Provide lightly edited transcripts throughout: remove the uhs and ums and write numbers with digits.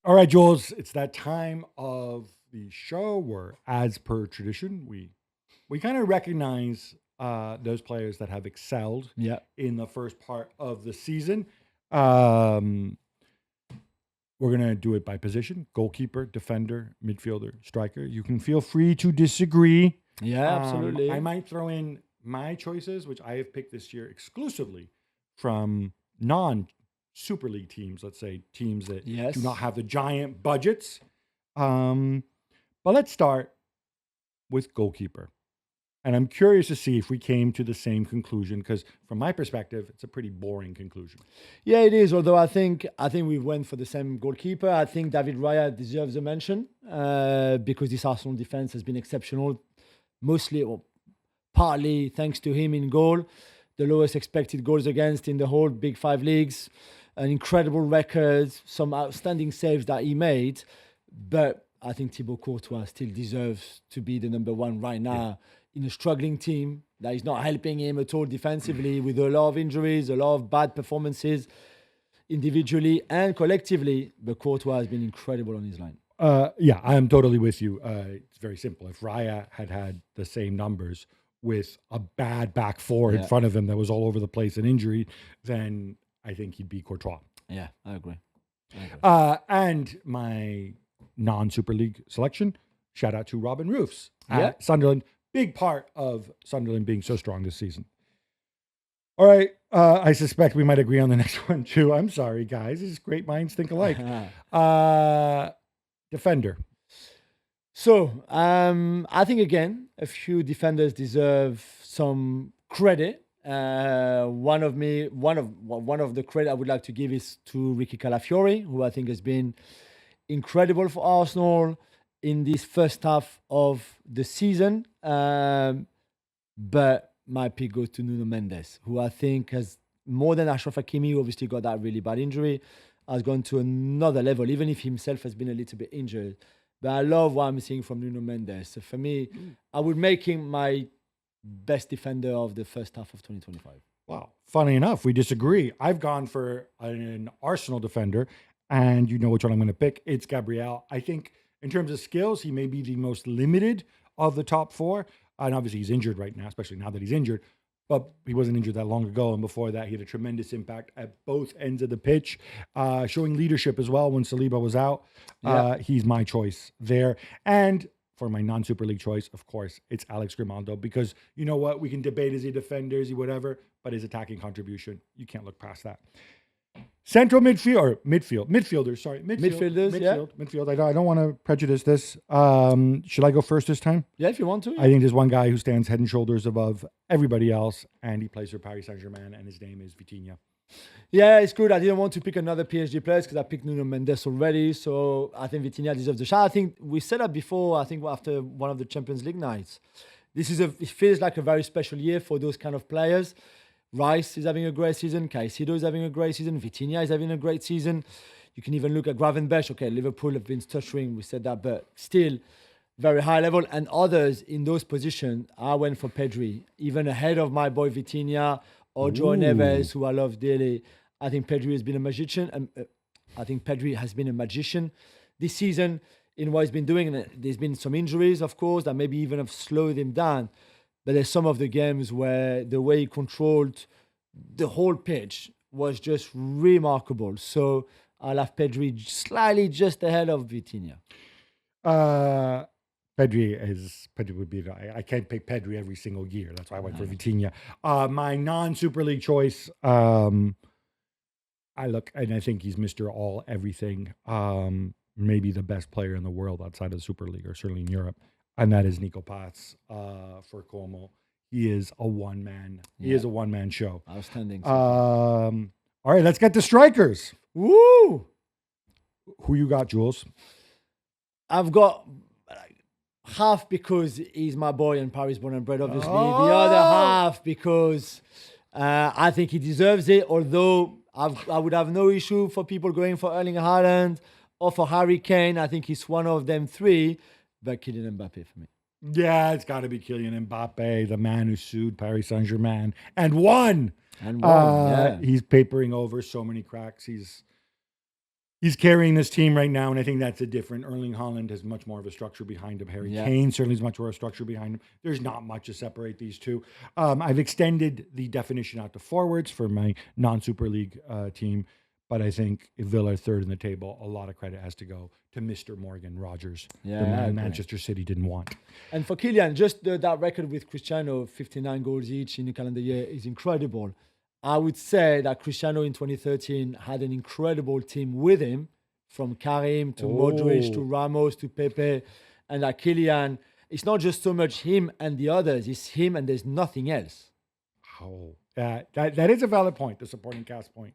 All right, Jules, it's that time of the show where, as per tradition, we kind of recognize those players that have excelled Yeah. in the first part of the season. Um, we're gonna do it by position: goalkeeper, defender, midfielder, striker. You can feel free to disagree. Yeah, absolutely. I might throw in my choices, which I have picked this year exclusively from non Super League teams, let's say teams that do not Yes. have the giant budgets. Um, but let's start with goalkeeper. And I'm curious to see if we came to the same conclusion because, from my perspective, it's a pretty boring conclusion. Yeah, it is. Although I think we went for the same goalkeeper. I think David Raya deserves a mention because this Arsenal defense has been exceptional, mostly or partly thanks to him in goal. The lowest expected goals against in the whole Big Five leagues, an incredible record, some outstanding saves that he made. But I think Thibaut Courtois still deserves to be the number one right now in a struggling team that is not helping him at all defensively with a lot of injuries, a lot of bad performances individually and collectively. But Courtois has been incredible on his line. Yeah, I'm totally with you. It's very simple. If Raya had the same numbers with a bad back four in Yeah. front of him that was all over the place and injury, then I think he'd be Courtois. Yeah, I agree. And my non-Super League selection, shout out to Robin Roofs at Yeah. Sunderland. Big part of Sunderland being so strong this season. All right. I suspect we might agree on the next one too. I'm sorry, guys. These great minds think alike. Defender. So I think again, a few defenders deserve some credit. One of the credit I would like to give is to Ricky Calafiori, who I think has been incredible for Arsenal in this first half of the season. But my pick goes to Nuno Mendes, who I think has more than Ashraf Hakimi, who obviously got that really bad injury, has gone to another level, even if himself has been a little bit injured. But I love what I'm seeing from Nuno Mendes. So for me, I would make him my best defender of the first half of 2025. Wow. Funny enough, we disagree. I've gone for an Arsenal defender, and you know which one I'm going to pick. It's Gabriel. I think in terms of skills, he may be the most limited of the top four. And obviously, he's injured right now, especially now that he's injured. But he wasn't injured that long ago. And before that, he had a tremendous impact at both ends of the pitch, showing leadership as well when Saliba was out. He's my choice there. And for my non-Super League choice, of course, it's Alex Grimaldo. Because you know what? We can debate, is he a defender, is he whatever? But his attacking contribution, you can't look past that. Central midfield or midfielders. Sorry, midfield. I don't want to prejudice this. Should I go first this time? Yeah, if you want to. I think there's one guy who stands head and shoulders above everybody else, and he plays for Paris Saint-Germain, and his name is Vitinha. Yeah, it's good. I didn't want to pick another PSG player because I picked Nuno Mendes already. So I think Vitinha deserves the shot. I think we said that before, I think after one of the Champions League nights. It feels like a very special year for those kind of players. Rice is having a great season. Caicedo is having a great season. Vitinha is having a great season. You can even look at Gravenberch. Okay, Liverpool have been stuttering. We said that, but still very high level. And others in those positions, I went for Pedri, even ahead of my boy Vitinha or Joe Neves, who I love dearly. I think Pedri has been a magician. I think Pedri has been a magician this season in what he's been doing. And there's been some injuries, of course, that maybe even have slowed him down. But there's some of the games where the way he controlled the whole pitch was just remarkable. So I'll have Pedri slightly just ahead of Vitinha. Pedri would be. I can't pick Pedri every single year. That's why I went for Vitinha. My non-Super League choice. I think he's Mr. All Everything. Maybe the best player in the world outside of the Super League, or certainly in Europe. And that is Nico Paz for Como. He is a one-man. He is a one-man show. Outstanding. All right, let's get to strikers. Woo! Who you got, Jules? I've got half because he's my boy and Paris born and bred, obviously. The other half because I think he deserves it. Although I would have no issue for people going for Erling Haaland or for Harry Kane. I think he's one of them three. But Kylian Mbappe for me. Yeah, it's got to be Kylian Mbappe, the man who sued Paris Saint-Germain and won. And won, He's papering over so many cracks. He's He's carrying this team right now, and I think that's a different. Erling Haaland has much more of a structure behind him. Harry Kane certainly has much more of a structure behind him. There's not much to separate these two. I've extended the definition out to forwards for my non-Super League team, but I think if Villa are third in the table, a lot of credit has to go to Mr. Morgan Rogers, the man Manchester City didn't want. And for Kylian, just that record with Cristiano, 59 goals each in the calendar year, is incredible. I would say that Cristiano in 2013 had an incredible team with him, from Karim to Modric to Ramos to Pepe, and that Kylian, it's not just so much him and the others, it's him and there's nothing else. Oh, that is a valid point, the supporting cast point.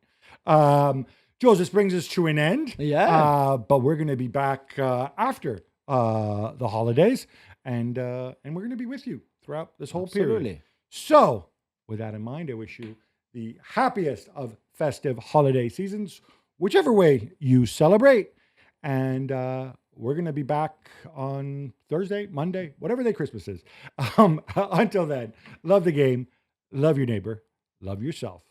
Jules, this brings us to an end. Yeah. But we're going to be back after the holidays, and we're going to be with you throughout this whole period. So, with that in mind, I wish you the happiest of festive holiday seasons, whichever way you celebrate. And we're going to be back on Thursday, Monday, whatever day Christmas is. Until then, love the game, love your neighbor, love yourself.